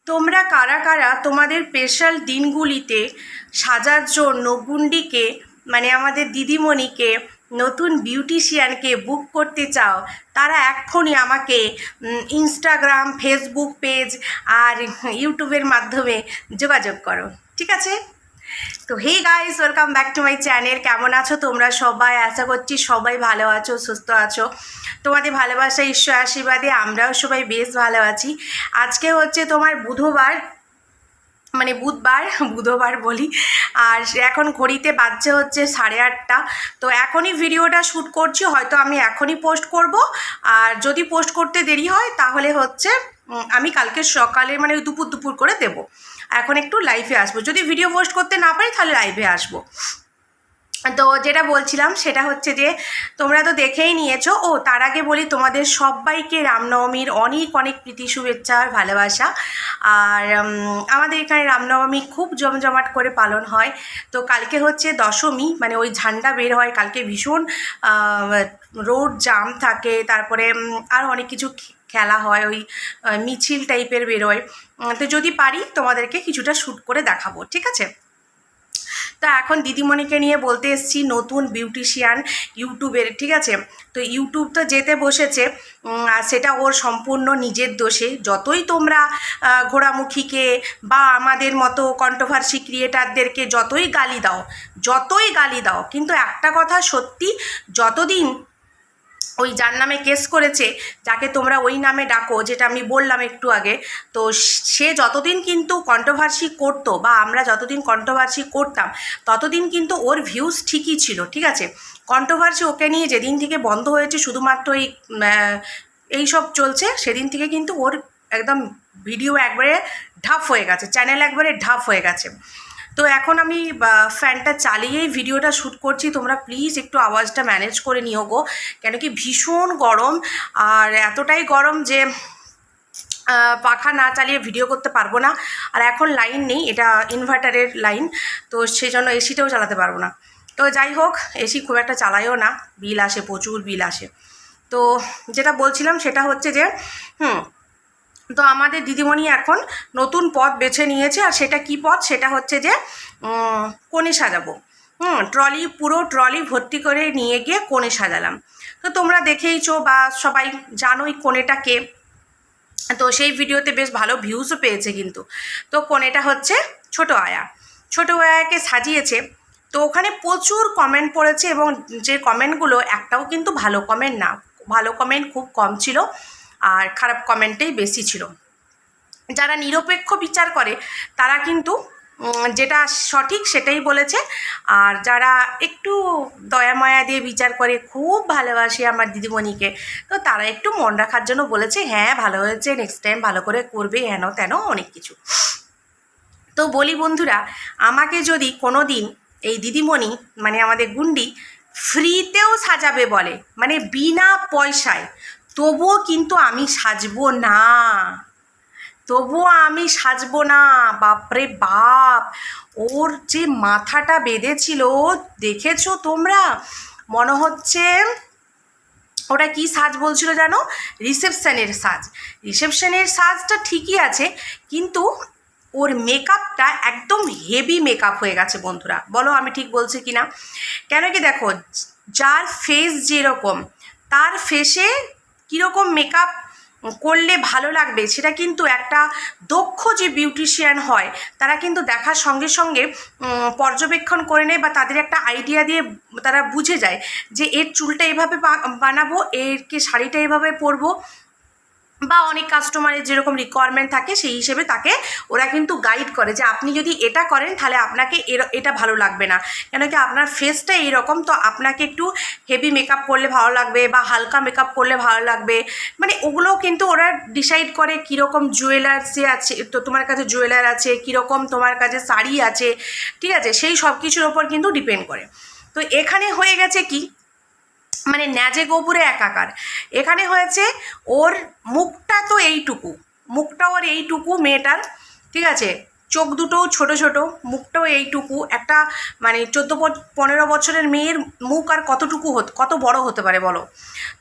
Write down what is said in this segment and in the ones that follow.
তোমরা কারা কারা তোমাদের স্পেশাল দিনগুলিতে সাজার জন্য গুন্ডিকে মানে আমাদের দিদিমণিকে নতুন বিউটিশিয়ানকে বুক করতে চাও, তারা এক্ষুনি আমাকে ইনস্টাগ্রাম, ফেসবুক পেজ আর ইউটিউবের মাধ্যমে যোগাযোগ করো, ঠিক আছে? তো hey guys, welcome back to my channel. কেমন আছো তোমরা সবাই? আশা করছি সবাই ভালো আছো, সুস্থ আছো। তোমাদের ভালোবাসা, ঈশ্বর আশীর্বাদে আমরাও সবাই বেশ ভালো আছি। আজকে হচ্ছে তোমার বুধবার, মানে বুধবার বলি। আর এখন ঘড়িতে বাজছে হচ্ছে 8:30। তো এখনই ভিডিওটা শ্যুট করছি, হয়তো আমি এখনই পোস্ট করব। আর যদি পোস্ট করতে দেরি হয় তাহলে হচ্ছে আমি কালকে সকালে মানে দুপুর করে দেবো। এখন একটু লাইভে আসবো, যদি ভিডিও পোস্ট করতে না পারি তাহলে লাইভে আসবো। তো যেটা বলছিলাম সেটা হচ্ছে যে তোমরা তো দেখেই নিয়েছো। তার আগে বলি তোমাদের সবাইকে রামনবমীর অনেক অনেক প্রীতি, শুভেচ্ছা আর ভালোবাসা। আর আমাদের এখানে রামনবমী খুব জমজমাট করে পালন হয়। তো কালকে হচ্ছে দশমী, মানে ওই ঝান্ডা বের হয় কালকে, ভীষণ রোড জাম থাকে, তারপরে আর অনেক কিছু খেলা হয়, ওই মিছিল টাইপের বেরোয়। তো যদি পারি তোমাদেরকে কিছুটা শ্যুট করে দেখাবো, ঠিক আছে? তা এখন দিদিমণিকে নিয়ে বলতে এসেছি নতুন বিউটিশিয়ান ইউটিউবের, ঠিক আছে? তো ইউটিউব তো যেতে বসেছে, আর সেটা ওর সম্পূর্ণ নিজের দোষে। যতই তোমরা ঘোড়ামুখীকে বা আমাদের মতো কন্ট্রোভার্সি ক্রিয়েটারদেরকে যতই গালি দাও, কিন্তু একটা কথা সত্যি, যতদিন ওই যার নামে কেস করেছে, যাকে তোমরা ওই নামে ডাকো, যেটা আমি বললাম একটু আগে, তো সে যতদিন কিন্তু কন্ট্রোভার্সি করতো বা আমরা যতদিন কন্ট্রোভার্সি করতাম ততদিন কিন্তু ওর ভিউজ ঠিকই ছিল, ঠিক আছে? কন্ট্রোভার্সি ওকে নিয়ে যেদিন থেকে বন্ধ হয়েছে, শুধুমাত্র এই সব চলছে, সেদিন থেকে কিন্তু ওর একদম ভিডিও একবারে ঢাপ হয়ে গেছে, চ্যানেল একবারে ঢাপ হয়ে গেছে। তো এখন আমি ফ্যানটা চালিয়েই ভিডিওটা শ্যুট করছি, তোমরা প্লিজ একটু আওয়াজটা ম্যানেজ করে নিও গো, কেন কি ভীষণ গরম। আর এতটাই গরম যে পাখা না চালিয়ে ভিডিও করতে পারবো না। আর এখন লাইন নেই, এটা ইনভার্টারের লাইন, তো সেই জন্য এসিটাও চালাতে পারবো না। তো যাই হোক, এসি খুব একটা চালাইও না, বিল আসে, প্রচুর বিল আসে। তো যেটা বলছিলাম সেটা হচ্ছে যে তো আমাদের দিদিমণি এখন নতুন পথ বেছে নিয়েছে। আর সেটা কি পথ? সেটা হচ্ছে যে কোণে সাজাবো। পুরো ট্রলি ভর্তি করে নিয়ে গিয়ে কোণে সাজালাম। তো তোমরা দেখেইছো বা সবাই জানোই কোণেটাকে। তো সেই ভিডিওতে বেশ ভালো ভিউজও পেয়েছে কিন্তু। তো কোণেটা হচ্ছে ছোটো আয়াকে সাজিয়েছে। তো ওখানে প্রচুর কমেন্ট পড়েছে, এবং যে কমেন্টগুলো একটাও কিন্তু ভালো কমেন্ট না, ভালো কমেন্ট খুব কম ছিল, আর খারাপ কমেন্টেই বেশি ছিল। যারা নিরপেক্ষ বিচার করে তারা কিন্তু যেটা সঠিক সেটাই বলেছে, আর যারা একটু দয়া মায়া দিয়ে বিচার করে, খুব ভালোবাসে আমার দিদিমণিকে, তো তারা একটু মন রাখার জন্য বলেছে হ্যাঁ ভালো হয়েছে, নেক্সট টাইম ভালো করে করবে, হেন তেন অনেক কিছু। তো বলি বন্ধুরা, আমাকে যদি কোনো দিন এই দিদিমণি মানে আমাদের গুন্ডি ফ্রিতেও সাজাবে বলে, মানে বিনা পয়সায়, তবুও কিন্তু আমি সাজবো না, বাপরে বাপ, ওর যে মাথাটা বেঁধেছিল দেখেছো তোমরা? মনে হচ্ছে ওটা কি সাজ বলছিল জানো? রিসেপশনের সাজটা ঠিকই আছে, কিন্তু ওর মেকআপটা একদম হেভি মেকআপ হয়ে গেছে বন্ধুরা। বলো আমি ঠিক বলছি কি না? কেন কি দেখো, যার ফেস যেরকম, তার ফেসে কীরকম মেকআপ করলে ভালো লাগবে সেটা কিন্তু একটা দক্ষ যে বিউটিশিয়ান হয় তারা কিন্তু দেখার সঙ্গে সঙ্গে পর্যবেক্ষণ করে নেয়, বা তাদের একটা আইডিয়া দিয়ে তারা বুঝে যায় যে এর চুলটা এভাবে বানাবো, এরকে শাড়িটা এভাবে পরবো, বা অনেক কাস্টমারের যেরকম রিকোয়ারমেন্ট থাকে সেই হিসেবে তাকে ওরা কিন্তু গাইড করে যে আপনি যদি এটা করেন তাহলে আপনাকে এটা ভালো লাগবে না, কেন কি আপনার ফেসটা এইরকম, তো আপনাকে একটু হেভি মেকআপ করলে ভালো লাগবে বা হালকা মেকআপ করলে ভালো লাগবে। মানে ওগুলোও কিন্তু ওরা ডিসাইড করে কীরকম জুয়েলার্সে আছে, তো তোমার কাছে জুয়েলার আছে, কীরকম তোমার কাছে শাড়ি আছে, ঠিক আছে, সেই সব কিছুর ওপর কিন্তু ডিপেন্ড করে। তো এখানে হয়ে গেছে কি, মানে ন্যাজে গোবরে একাকার। এখানে হয়েছে ওর মুখটা তো এইটুকু, মুখটা ওর এইটুকু মেয়েটার, ঠিক আছে, চোখ দুটোও ছোট ছোট, মুখটাও এইটুকু, একটা মানে 14-15 বছরের মেয়ের মুখ আর কত বড় হতে পারে বলো?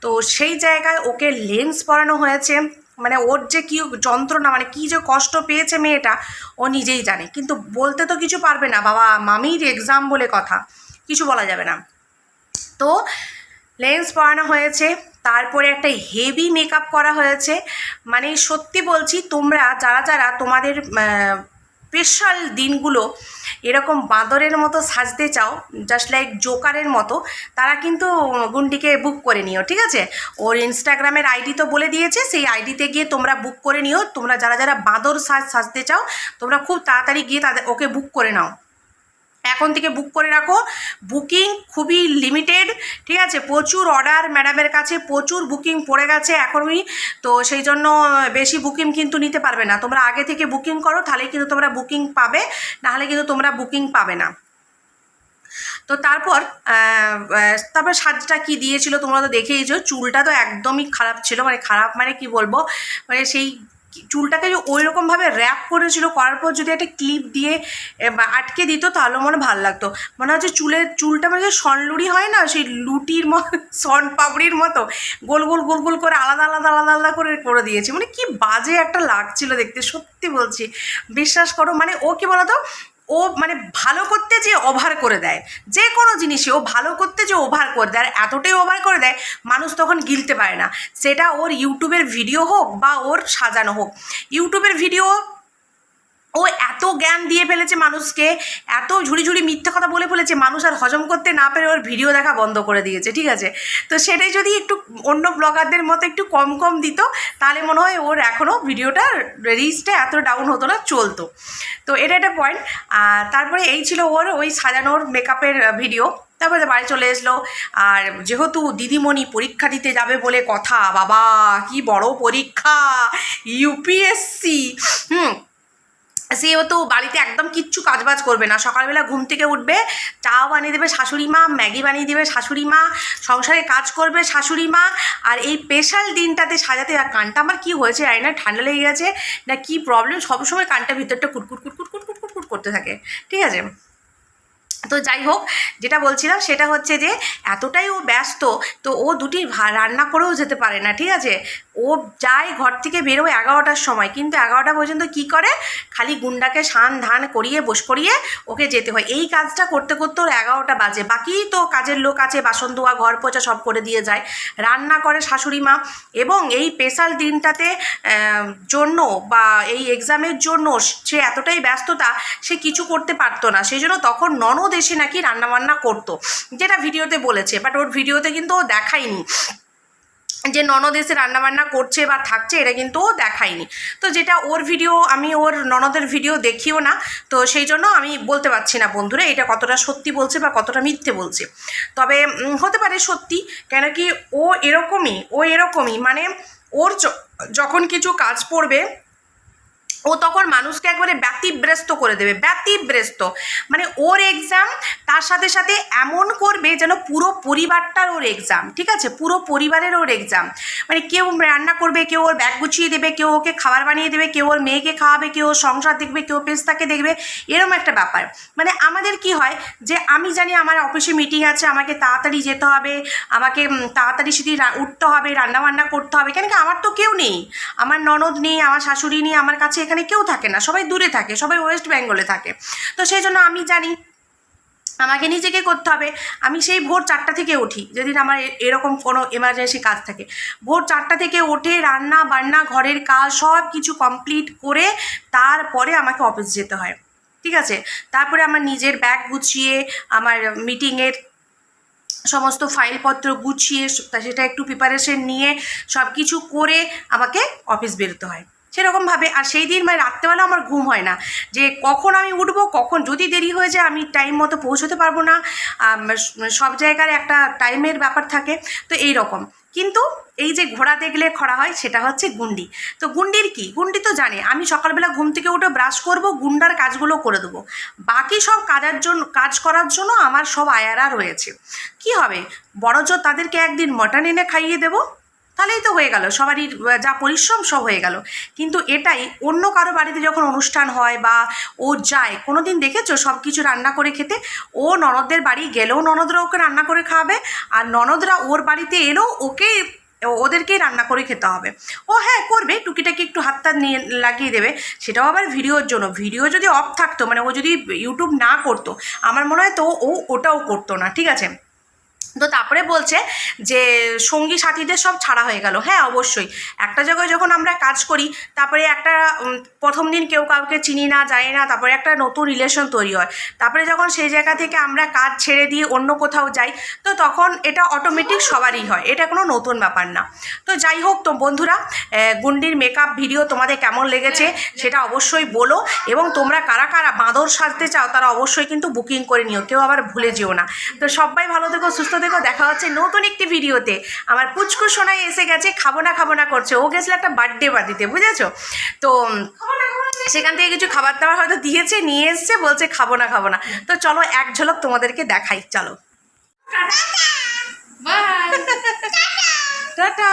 তো সেই জায়গায় ওকে লেন্স পরানো হয়েছে, মানে ওর যে কী যন্ত্রণা, মানে কী যে কষ্ট পেয়েছে মেয়েটা ও নিজেই জানে, কিন্তু বলতে তো কিছু পারবে না, বাবা মামির এক্সাম বলে কথা, কিছু বলা যাবে না। তো লেন্স পরানো হয়েছে, তারপরে একটা হেভি মেকআপ করা হয়েছে। মানে সত্যি বলছি, তোমরা যারা যারা তোমাদের স্পেশাল দিনগুলো এরকম বাঁদরের মতো সাজতে চাও, জাস্ট লাইক জোকারের মতো, তারা কিন্তু গুন্ডিকে বুক করে নিও, ঠিক আছে? ওর ইনস্টাগ্রামের আইডি তো বলে দিয়েছে, সেই আইডিতে গিয়ে তোমরা বুক করে নিও। তোমরা যারা যারা বাঁদর সাজতে চাও তোমরা খুব তাড়াতাড়ি গিয়ে ওকে বুক করে নাও, এখন থেকে বুক করে রাখো। বুকিং খুবই লিমিটেড, ঠিক আছে? প্রচুর অর্ডার ম্যাডামের কাছে, প্রচুর বুকিং পড়ে গেছে এখনই, তো সেই জন্য বেশি বুকিং কিন্তু নিতে পারবে না। তোমরা আগে থেকে বুকিং করো, তাহলেই কিন্তু তোমরা বুকিং পাবে, নাহলে কিন্তু তোমরা বুকিং পাবে না। তো তারপর সাজটা কি দিয়েছিল তোমরা তো দেখেইছো। চুলটা তো একদমই খারাপ ছিল, মানে খারাপ মানে কি বলবো, মানে সেই চুলটাকে যে ওই রকমভাবে র্যাপ করেছিল, করার পর যদি একটা ক্লিপ দিয়ে আটকে দিত তাহলে মনে ভালো লাগতো। মনে হচ্ছে চুলটা মানে যে সনলুড়ি হয় না, সেই লুটির সন পাপড়ির মতো গোল গোল গোল গোল করে আলাদা আলাদা আলাদা আলাদা করে দিয়েছে। মানে কি বাজে একটা লাগছিল দেখতে, সত্যি বলছি, বিশ্বাস করো। মানে ও কি বলতো, ও মানে ভালো করতে যে ওভার করে দেয়, যে কোনো জিনিসে ও ভালো করতে যে ওভার করে দেয়, আর এতটাই ওভার করে দেয় মানুষ তখন গিলতে পারে না। সেটা ওর ইউটিউবের ভিডিও হোক বা ওর সাজানো হোক। ইউটিউবের ভিডিও ও এত জ্ঞান দিয়ে ফেলেছে মানুষকে, এত ঝুড়ি ঝুড়ি মিথ্যে কথা বলে ফেলেছে, মানুষ আর হজম করতে না পেরে ওর ভিডিও দেখা বন্ধ করে দিয়েছে, ঠিক আছে? তো সেটাই যদি একটু অন্য ব্লগারদের মতো একটু কম কম দিত, তাহলে মনে হয় ওর এখনও ভিডিওটা রিচটা এত ডাউন হতো না, চলতো। তো এটা একটা পয়েন্ট। তারপরে এই ছিল ওর ওই সাজানোর মেকআপের ভিডিও। তারপরে বাড়ি চলে এসলো। আর যেহেতু দিদিমণি পরীক্ষা দিতে যাবে বলে কথা, বাবা কি বড় পরীক্ষা, ইউপিএসসি, সেও তো বাড়িতে একদম কিচ্ছু কাজবাজ করবে না। সকালবেলা ঘুম থেকে উঠবে, চা বানিয়ে দেবে শাশুড়ি মা, ম্যাগি বানিয়ে দেবে শাশুড়ি মা, সংসারে কাজ করবে শাশুড়ি মা। আর এই স্পেশাল দিনটাতে সাজাতে, আর কানটা আমার কী হয়েছে জানি না, ঠান্ডা লেগে গেছে না কি প্রবলেম, সবসময় কানটা ভিতরটা কুটকুট কুটকুট কুটকুট কুটকুট করতে থাকে, ঠিক আছে? তো যাই হোক, যেটা বলছিলাম সেটা হচ্ছে যে এতটাই ও ব্যস্ত, তো ও দুটি রান্না করেও যেতে পারে না, ঠিক আছে? ও যায় ঘর থেকে বেরোয় 11টার সময়, কিন্তু 11টা পর্যন্ত কি করে, খালি গুন্ডাকে স্নান ধান করিয়ে বস করিয়ে ওকে যেতে হয়। এই কাজটা করতে করতে ওর 11টা বাজে। বাকি তো কাজের লোক আছে, বাসন ধোয়া ঘর পোছা সব করে দিয়ে যায়, রান্না করে শাশুড়ি মা। এবং এই স্পেশাল দিনটাতে জন্য বা এই এক্সামের জন্য সে এতটাই ব্যস্ততা, সে কিছু করতে পারতো না। সেই জন্য তখন ননদ এসে নাকি রান্নাবান্না করতো, যেটা ভিডিওতে বলেছে, বাট ওর ভিডিওতে কিন্তু ও দেখায়নি যে ননদ এসে রান্নাবান্না করছে বা থাকছে, এটা কিন্তু ও দেখায়নি। তো যেটা ওর ভিডিও, আমি ওর ননদের ভিডিও দেখিও না, তো সেই জন্য আমি বলতে পারছি না বন্ধুরা এটা কতটা সত্যি বলছে বা কতটা মিথ্যে বলছে। তবে হতে পারে সত্যি, কেন কি ও এরকমই মানে ওর যখন কিছু কাজ পড়বে ও তখন মানুষকে একবারে ব্যতিব্যস্ত করে দেবে, ব্যতিব্যস্ত। মানে ওর এক্সাম, তার সাথে সাথে এমন করবে যেন পুরো পরিবারটার ওর এক্সাম, ঠিক আছে? পুরো পরিবারের ওর এক্সাম। মানে কেউ রান্না করবে, কেউ ওর ব্যাগ গুছিয়ে দেবে, কেউ ওকে খাবার বানিয়ে দেবে, কেউ ওর মেয়েকে খাওয়াবে, কেউ ওর সংসার দেখবে, কেউ পেস্তাকে দেখবে, এরম একটা ব্যাপার। মানে আমাদের কি হয় যে আমি জানি আমার অফিসে মিটিং আছে, আমাকে তাড়াতাড়ি যেতে হবে, আমাকে তাড়াতাড়ি সেটি উঠতে হবে, রান্নাবান্না করতে হবে, কেন কি আমার তো কেউ নেই, আমার ননদ নেই, আমার শাশুড়ি নেই, আমার কাছে এখানে কেউ থাকে না, সবাই দূরে থাকে, সবাই ওয়েস্ট বেঙ্গলে থাকে। তো সেই জন্য আমি জানি আমাকে নিজেকে করতে হবে। আমি সেই ভোর 4টা থেকে উঠি, যেদিন আমার এরকম কোনো এমার্জেন্সি কাজ থাকে, ভোর 4টা থেকে উঠে রান্না বান্না ঘরের কাজ সব কিছু কমপ্লিট করে তারপরে আমাকে অফিস যেতে হয়, ঠিক আছে? তারপরে আমার নিজের ব্যাগ গুছিয়ে, আমার মিটিংয়ের সমস্ত ফাইলপত্র গুছিয়ে সেটা একটু প্রিপারেশন নিয়ে সব কিছু করে আমাকে অফিস বেরোতে হয় সেরকমভাবে। আর সেই দিন মানে রাত্রেবেলা আমার ঘুম হয় না, যে কখন আমি উঠবো, কখন যদি দেরি হয়ে যায় আমি টাইম মতো পৌঁছতে পারবো না, সব জায়গার একটা টাইমের ব্যাপার থাকে, তো এই রকম। কিন্তু এই যে ঘোড়া দেখলে খরা হয়, সেটা হচ্ছে গুন্ডি। তো গুন্ডির কি, গুন্ডি তো জানে আমি সকালবেলা ঘুম থেকে উঠে ব্রাশ করব, গুন্ডার কাজগুলো করে দেবো, বাকি সব কাজ করার জন্য আমার সব আয়ারা রয়েছে। কি হবে, বড়জোর তাদেরকে একদিন মটন এনে খাইয়ে দেবো, তাহলেই তো হয়ে গেল, সবারই যা পরিশ্রম সব হয়ে গেল। কিন্তু এটাই অন্য কারো বাড়িতে যখন অনুষ্ঠান হয় বা ও যায়, কোনো দিন দেখেছো সব কিছু রান্না করে খেতে? ও ননদদের বাড়ি গেলেও ননদরা ওকে রান্না করে খাওয়াবে, আর ননদরা ওর বাড়িতে এলেও ওকে ওদেরকেই রান্না করে খেতে হবে। ও হ্যাঁ করবে, টুকিটাকি একটু হাতটা নিয়ে লাগিয়ে দেবে, সেটাও আবার ভিডিওর জন্য। ভিডিও যদি অফ থাকতো, মানে ও যদি ইউটিউব না করতো, আমার মনে হয় তো ও ওটাও করতো না, ঠিক আছে। তো তারপরে বলছে যে সঙ্গী সাথীদের সব ছাড়া হয়ে গেল। হ্যাঁ অবশ্যই, একটা জায়গায় যখন আমরা কাজ করি, তারপরে একটা প্রথম দিন কেউ কাউকে চিনি না, জানি না, তারপরে একটা নতুন রিলেশন তৈরি হয়। তারপরে যখন সেই জায়গা থেকে আমরা কাজ ছেড়ে দিয়ে অন্য কোথাও যাই, তো তখন এটা অটোমেটিক সবারই হয়, এটা কোনো নতুন ব্যাপার না। তো যাই হোক, তো বন্ধুরা, গুন্ডির মেকআপ ভিডিও তোমাদের কেমন লেগেছে সেটা অবশ্যই বলো, এবং তোমরা কারা কারা বাঁদর সাজতে চাও তারা অবশ্যই কিন্তু বুকিং করে নিও, কেউ আবার ভুলে যেও না। তো সবাই ভালো থেকো, সুস্থ থেকো, দেখা হচ্ছে নতুন একটি ভিডিওতে। আমার পুচকু সোনাই এসে গেছে, খাবো না খাবো না করছে, ও গেছিলো একটা বার্থডে পার্টিতে, বুঝেছো? তো সেখান থেকে কিছু খাবার দাবার হয়তো দিয়েছে, নিয়ে এসছে, বলছে খাবো না খাবো না। তো চলো এক ঝলক তোমাদেরকে দেখাই, চলো। টাটা।